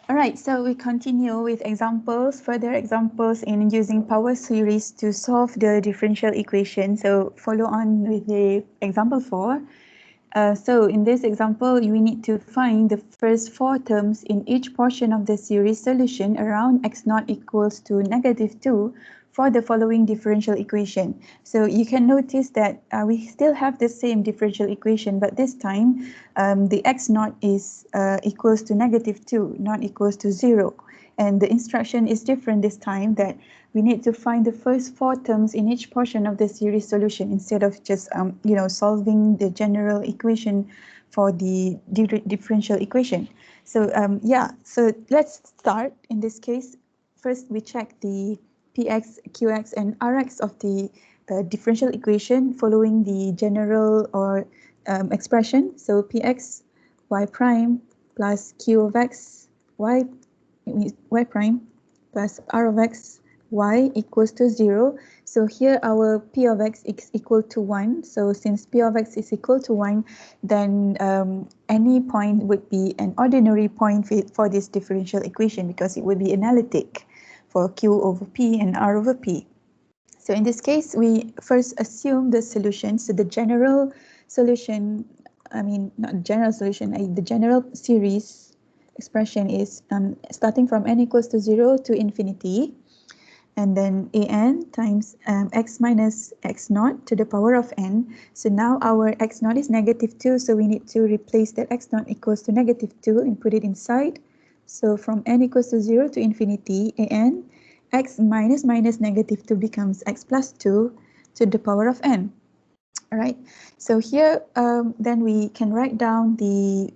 All right, so we continue with further examples in using power series to solve the differential equation. So follow on with the example 4. So in this example, we need to find the first four terms in each portion of the series solution around x naught equals to -2 for the following differential equation. So you can notice that we still have the same differential equation, but this time the x naught is equals to -2, not equals to 0. And the instruction is different this time, that we need to find the first four terms in each portion of the series solution instead of just solving the general equation for the differential equation. So so let's start. In this case, first we check the px, qx, and rx of the differential equation following the general or expression. So px y prime plus q of x y prime plus r of x y equals to 0. So here our p of x is equal to 1. So since p of x is equal to 1, then any point would be an ordinary point for this differential equation, because it would be analytic for q over p and r over p. So in this case, we first assume the solution. So the general solution, not general solution, the general series expression is starting from n equals to 0 to infinity, and then an times x minus x naught to the power of n. So now our x naught is -2, so we need to replace that x naught equals to -2 and put it inside. So from n equals to 0 to infinity, an x minus -2 becomes x plus 2 to the power of n. All right, so here then we can write down the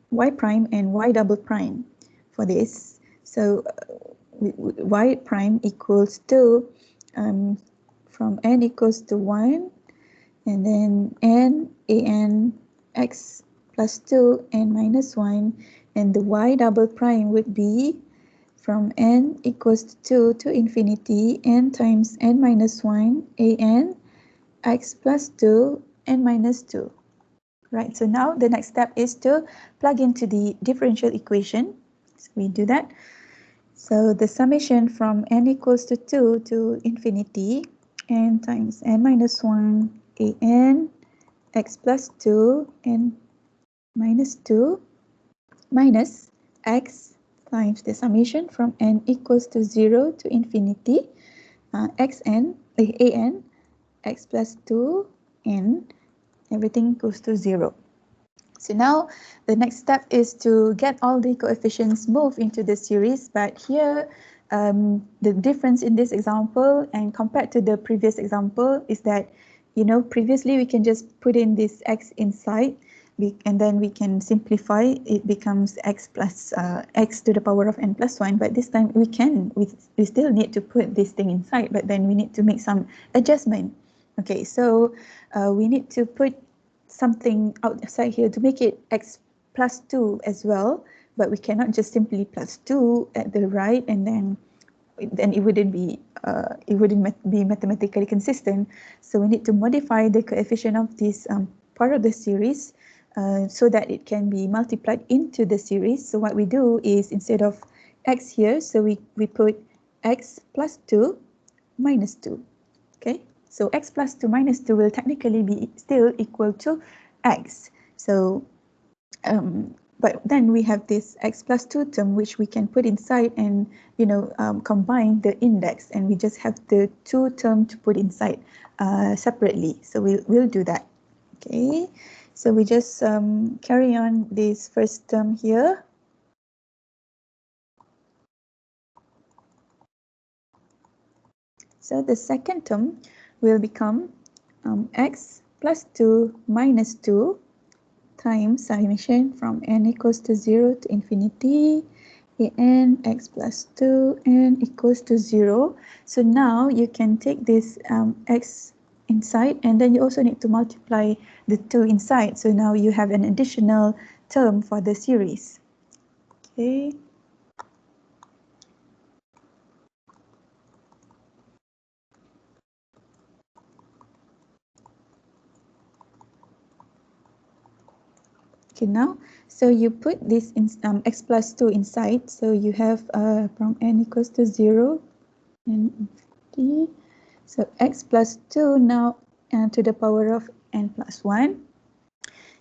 y prime and y double prime for this. So y prime equals to from n equals to 1, and then an x plus 2 n minus 1, and the y double prime would be from n equals to 2 to infinity, n times n minus 1 an x plus 2 n minus 2. Right, so now the next step is to plug into the differential equation. So we do that. So the summation from n equals to 2 to infinity, n times n minus 1 an x plus 2 n minus 2 minus x times the summation from n equals to 0 to infinity, an x plus 2 n, everything goes to 0. So now the next step is to get all the coefficients moved into the series, but here the difference in this example and compared to the previous example is that, previously we can just put in this x inside, and then we can simplify, it becomes x plus x to the power of n plus 1, but this time we still need to put this thing inside, but then we need to make some adjustment. Okay, so we need to put something outside here to make it x plus 2 as well, but we cannot just simply plus 2 at the right, and then it wouldn't be mathematically consistent. So we need to modify the coefficient of this part of the series so that it can be multiplied into the series. So what we do is, instead of x here, so we put x plus 2 minus 2. Okay, so x plus 2 minus 2 will technically be still equal to x. So but then we have this x plus 2 term which we can put inside and combine the index, and we just have the 2 term to put inside separately. So we'll do that. Okay, so we just carry on this first term here. So the second term will become x plus 2 minus 2 times summation from n equals to 0 to infinity, an x plus 2 n equals to 0. So now you can take this x inside, and then you also need to multiply the 2 inside. So now you have an additional term for the series. Okay. Okay, now So you put this in x plus 2 inside. So you have from n equals to 0 and t. So x plus 2 now to the power of n plus 1.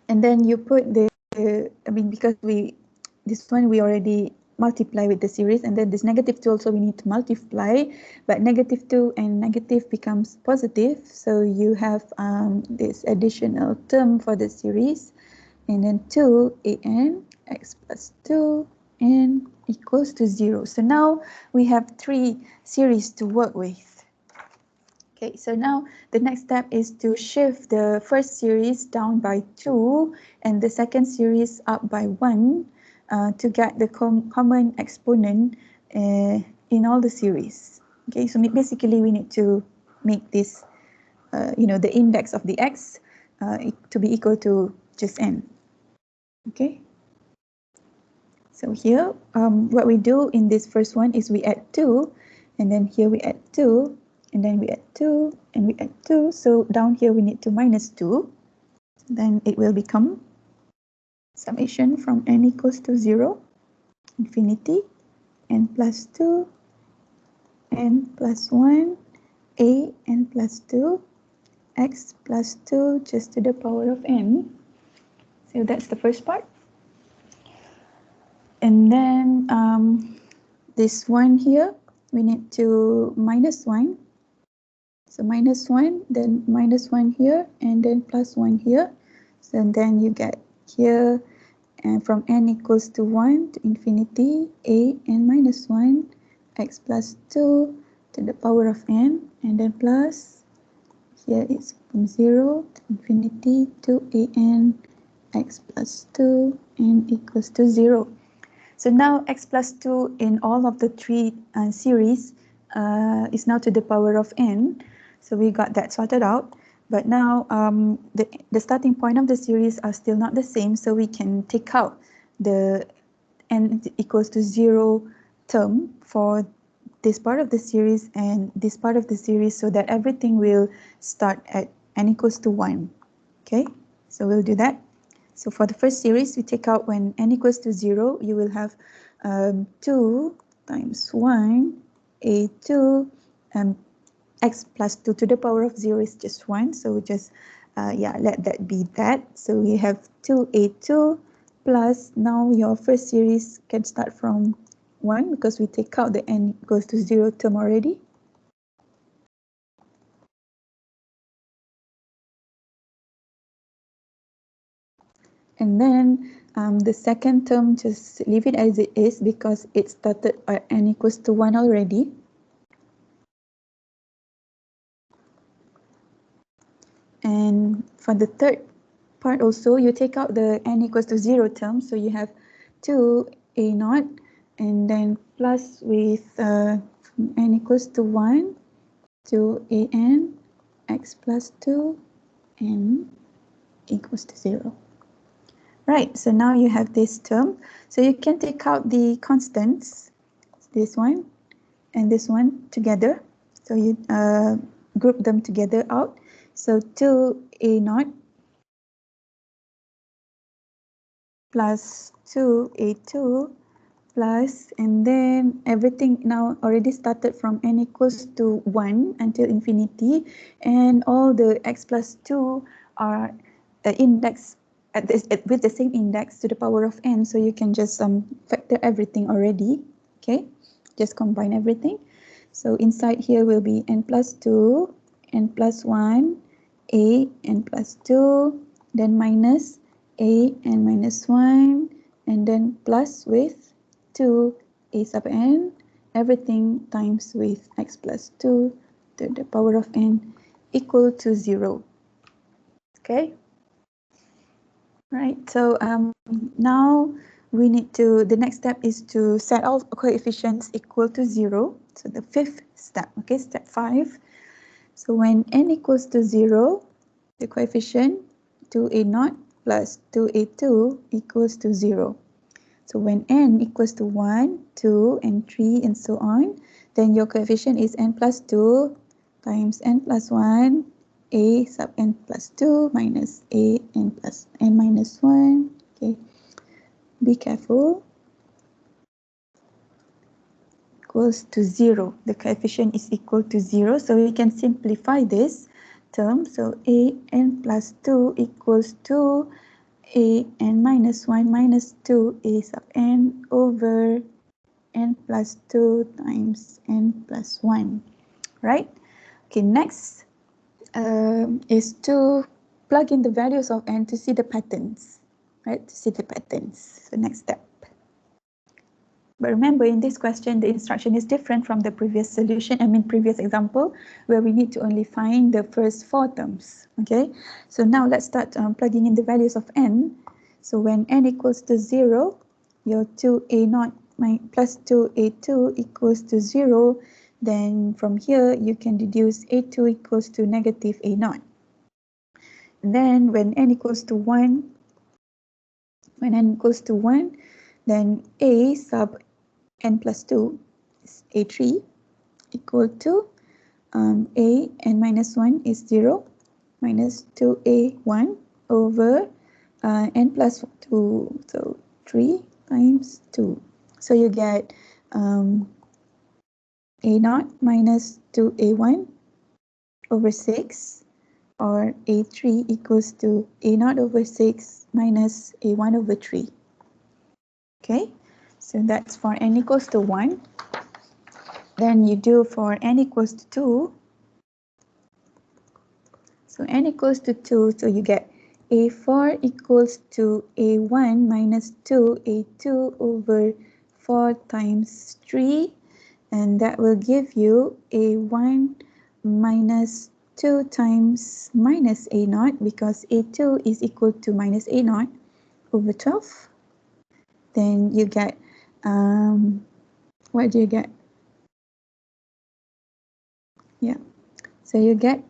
And then you put because this one we already multiply with the series, and then this negative 2 also we need to multiply, but negative 2 and negative becomes positive. So you have this additional term for the series, and then 2 x plus 2 n equals to 0. So now we have 3 series to work with. Okay, so now the next step is to shift the first series down by 2 and the second series up by 1 to get the common exponent in all the series. Okay, so basically we need to make this, the index of the x to be equal to just n. Okay, so here what we do in this first one is we add 2, and then here we add 2, and then we add 2, and we add 2. So down here we need to minus 2. Then it will become summation from n equals to 0, infinity, n plus 2, n plus 1, a n plus 2, x plus 2 just to the power of n. So that's the first part. And then this one here, we need to minus 1. So minus 1, then minus 1 here, and then plus 1 here. So then you get here, and from n equals to 1 to infinity, a n minus 1, x plus 2 to the power of n, and then plus, here it's from 0 to infinity to a n x plus 2, n equals to 0. So now x plus 2 in all of the 3 series is now to the power of n. So we got that sorted out. But now the starting point of the series are still not the same, so we can take out the n equals to 0 term for this part of the series and this part of the series, so that everything will start at n equals to 1. Okay, so we'll do that. So for the first series, we take out when n equals to 0, you will have 2 times 1, a2, x plus 2 to the power of 0 is just 1. So just, let that be that. So we have 2a2 plus, now your first series can start from 1 because we take out the n equals to 0 term already. And then the second term, just leave it as it is because it started at n equals to 1 already. And for the third part also, you take out the n equals to 0 term. So you have 2a0 and then plus with n equals to 1 to an x plus 2 n equals to 0. Right, so now you have this term. So you can take out the constants, this one and this one together. So you group them together out. So 2a0 plus 2a2 plus, and then everything now already started from n equals to 1 until infinity, and all the x plus 2 are index with the same index to the power of n, so you can just factor everything already. Okay, just combine everything. So inside here will be n plus 2, n plus 1, a n plus 2, then minus a n minus 1, and then plus with 2 a sub n, everything times with x plus 2 to the power of n equal to 0. Okay. Right, so now we need to, the next step is to set all coefficients equal to 0. So the fifth step, okay, step 5. So when n equals to 0, the coefficient 2a0 plus 2a2 equals to 0. So when n equals to 1, 2, and 3, and so on, then your coefficient is n plus 2 times n plus 1, a sub n plus 2 minus a n plus n minus 1. Okay, be careful, equals to 0. The coefficient is equal to 0, so we can simplify this term. So an plus 2 equals to an minus 1 minus 2 a sub n over n plus 2 times n plus 1, right? Okay, next is to plug in the values of n to see the patterns, right? To see the patterns. So next step. But remember, in this question, the instruction is different from the previous solution, previous example, where we need to only find the first 4 terms, okay? So now let's start plugging in the values of n. So when n equals to 0, your 2a0 plus 2a2 equals to 0, then from here, you can deduce a2 equals to negative a0. Then when n equals to 1, then a sub n plus 2 is a3 equal to a n minus 1 is 0 minus 2a1 over n plus 2, so 3 times 2. So you get a0 minus 2a1 over 6, or a3 equals to a0 over 6 minus a1 over 3. Okay, so that's for n equals to 1. Then you do for n equals to 2. So n equals to 2, so you get a4 equals to a1 minus 2 a2 over 4 times 3, and that will give you a1 minus 2 times minus a0, because a2 is equal to minus a0 over 12. Then you get, what do you get? Yeah, so you get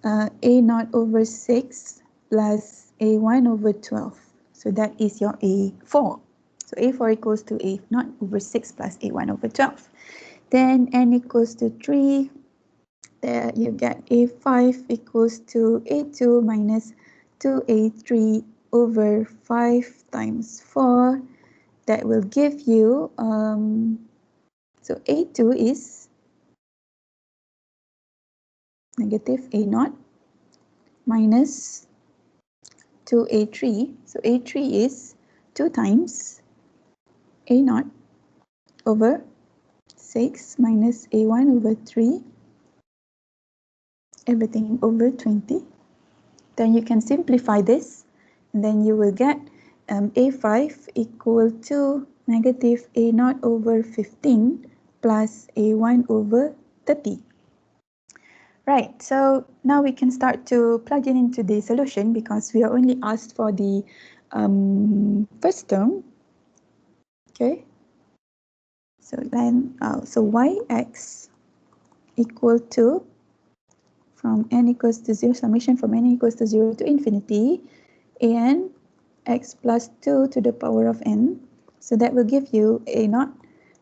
a0 over 6 plus a1 over 12. So that is your a4. So a4 equals to a0 over 6 plus a1 over 12. Then n equals to 3. There you get a5 equals to a2 minus 2a3 over 5 times 4. That will give you, so a2 is negative a0 minus 2a3. So a3 is 2 times a0 over 6 minus a1 over 3, everything over 20. Then you can simplify this, and then you will get a5 equal to negative a0 over 15 plus a1 over 30. Right, so now we can start to plug in into the solution, because we are only asked for the first term. Okay, so then so yx equal to, from n equals to 0, summation from n equals to 0 to infinity, an x plus 2 to the power of n. So that will give you a0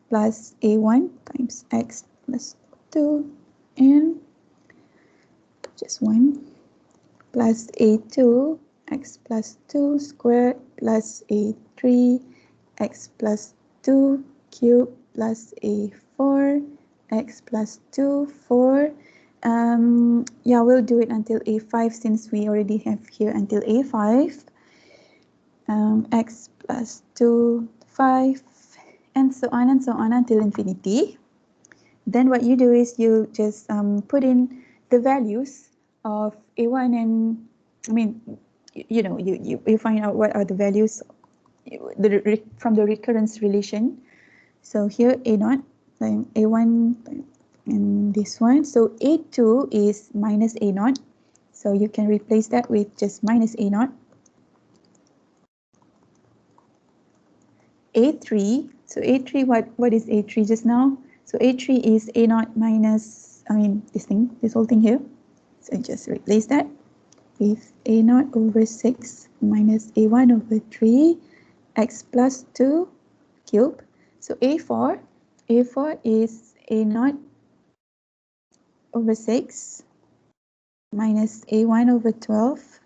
plus a1 times x plus 2 and just 1 plus a2 x plus 2 squared plus a3 x plus 2 cubed plus a4 x plus 2 4. Yeah, we'll do it until a5, since we already have here until a5. X plus 2 5 and so on until infinity. Then what you do is you just put in the values of a1 and you find out what are the values from the recurrence relation. So here a0 times a1 and this one. So a2 is minus a0. So you can replace that with just minus a0. a3, so a3, what is a3 just now? So a3 is a0 minus, this whole thing here. So just replace that with a0 over 6 minus a1 over 3 x plus 2 cube. So a4 is a0 over 6 minus a1 over 12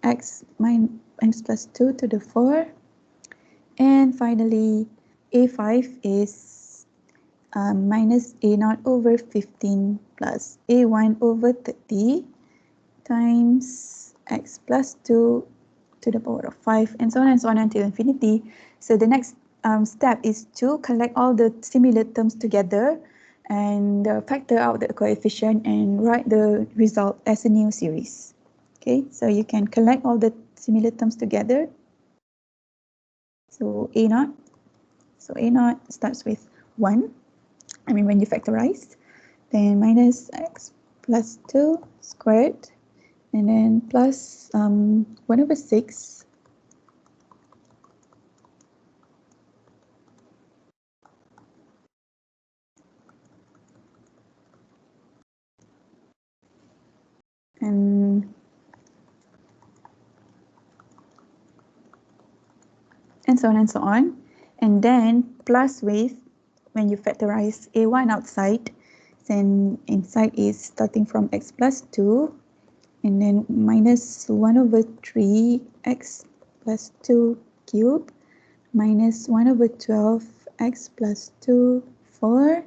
x plus 2 to the 4 then finally, A5 is minus A0 over 15 plus A1 over 30 times x plus 2 to the power of 5, and so on until infinity. So the next step is to collect all the similar terms together and factor out the coefficient and write the result as a new series. Okay, so you can collect all the similar terms together. So A0, starts with 1. I mean, when you factorize, then minus x plus 2 squared, and then plus 1 over 6 and so on and so on. And then plus with, when you factorize A1 outside, then inside is starting from x plus 2, and then minus 1 over 3 x plus 2 cube, minus 1 over 12 x plus 2, 4,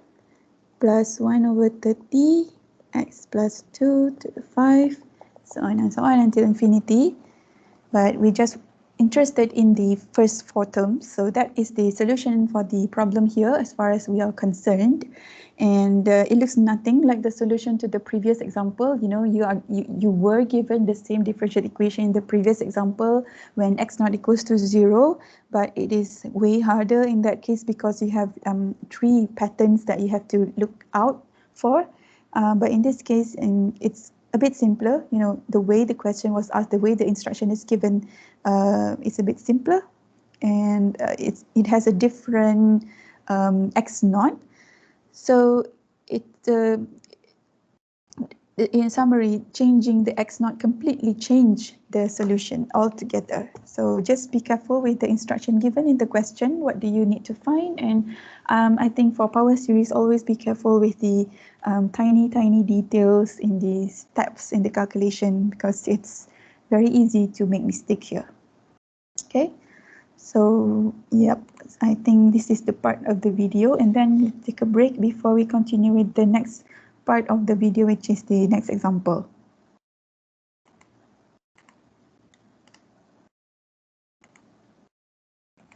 plus 1 over 30 x plus 2 to the 5, so on and so on until infinity. But we just interested in the first 4 terms, so that is the solution for the problem here as far as we are concerned. And it looks nothing like the solution to the previous example. You know, you were given the same differential equation in the previous example when x not equals to 0, but it is way harder in that case because you have 3 patterns that you have to look out for. But in this case, it's a bit simpler. You know, the way the question was asked, the way the instruction is given, it's a bit simpler, and it has a different x naught. So it, in summary, changing the x naught completely changed the solution altogether. So just be careful with the instruction given in the question. What do you need to find? And I think for power series, always be careful with the tiny details in the steps in the calculation, because it's very easy to make mistake here. Okay, so yep, I think this is the part of the video, and then take a break before we continue with the next part of the video, which is the next example.